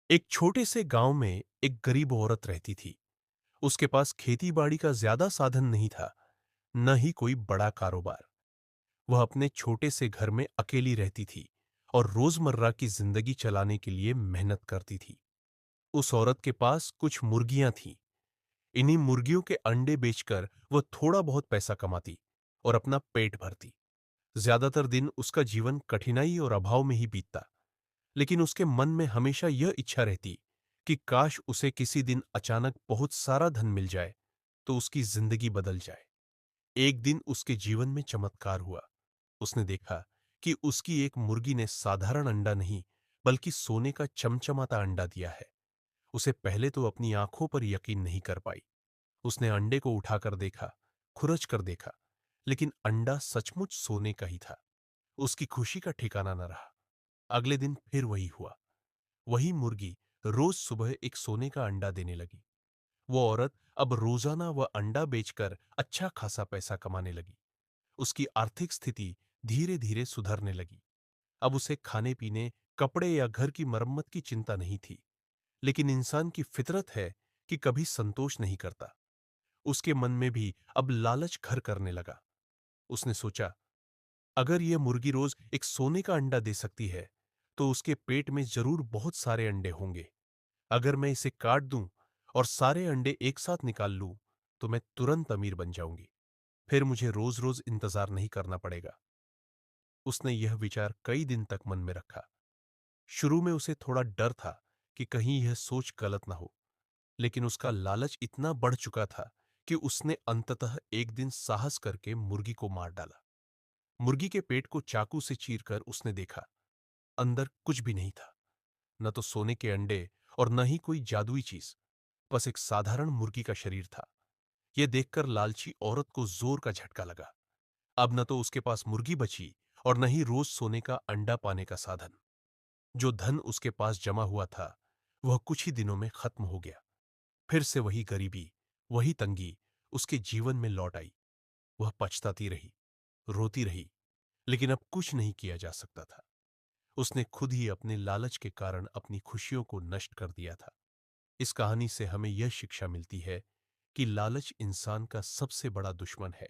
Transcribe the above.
एक छोटे से गांव में एक गरीब औरत रहती थी। उसके पास खेती बाड़ी का ज्यादा साधन नहीं था, न ही कोई बड़ा कारोबार। वह अपने छोटे से घर में अकेली रहती थी और रोजमर्रा की जिंदगी चलाने के लिए मेहनत करती थी। उस औरत के पास कुछ मुर्गियां थीं। इन्हीं मुर्गियों के अंडे बेचकर वह थोड़ा बहुत पैसा कमाती और अपना पेट भरती। ज्यादातर दिन उसका जीवन कठिनाई और अभाव में ही बीतता। लेकिन उसके मन में हमेशा यह इच्छा रहती कि काश उसे किसी दिन अचानक बहुत सारा धन मिल जाए तो उसकी जिंदगी बदल जाए। एक दिन उसके जीवन में चमत्कार हुआ। उसने देखा कि उसकी एक मुर्गी ने साधारण अंडा नहीं बल्कि सोने का चमचमाता अंडा दिया है। उसे पहले तो अपनी आंखों पर यकीन नहीं कर पाई। उसने अंडे को उठाकर देखा, खुरच कर देखा, लेकिन अंडा सचमुच सोने का ही था। उसकी खुशी का ठिकाना न रहा। अगले दिन फिर वही हुआ। वही मुर्गी रोज सुबह एक सोने का अंडा देने लगी। वो औरत अब रोजाना वह अंडा बेचकर अच्छा खासा पैसा कमाने लगी। उसकी आर्थिक स्थिति धीरे धीरे सुधरने लगी। अब उसे खाने पीने, कपड़े या घर की मरम्मत की चिंता नहीं थी। लेकिन इंसान की फितरत है कि कभी संतोष नहीं करता। उसके मन में भी अब लालच घर करने लगा। उसने सोचा, अगर यह मुर्गी रोज एक सोने का अंडा दे सकती है तो उसके पेट में जरूर बहुत सारे अंडे होंगे। अगर मैं इसे काट दूं और सारे अंडे एक साथ निकाल लूं तो मैं तुरंत अमीर बन जाऊंगी। फिर मुझे रोज रोज इंतजार नहीं करना पड़ेगा। उसने यह विचार कई दिन तक मन में रखा। शुरू में उसे थोड़ा डर था कि कहीं यह सोच गलत ना हो। लेकिन उसका लालच इतना बढ़ चुका था कि उसने अंततः एक दिन साहस करके मुर्गी को मार डाला। मुर्गी के पेट को चाकू से चीरकर उसने देखा, अंदर कुछ भी नहीं था। न तो सोने के अंडे और न ही कोई जादुई चीज। बस एक साधारण मुर्गी का शरीर था। यह देखकर लालची औरत को जोर का झटका लगा। अब न तो उसके पास मुर्गी बची और न ही रोज सोने का अंडा पाने का साधन। जो धन उसके पास जमा हुआ था वह कुछ ही दिनों में खत्म हो गया। फिर से वही गरीबी, वही तंगी उसके जीवन में लौट आई। वह पछताती रही, रोती रही, लेकिन अब कुछ नहीं किया जा सकता था। उसने खुद ही अपने लालच के कारण अपनी खुशियों को नष्ट कर दिया था। इस कहानी से हमें यह शिक्षा मिलती है कि लालच इंसान का सबसे बड़ा दुश्मन है।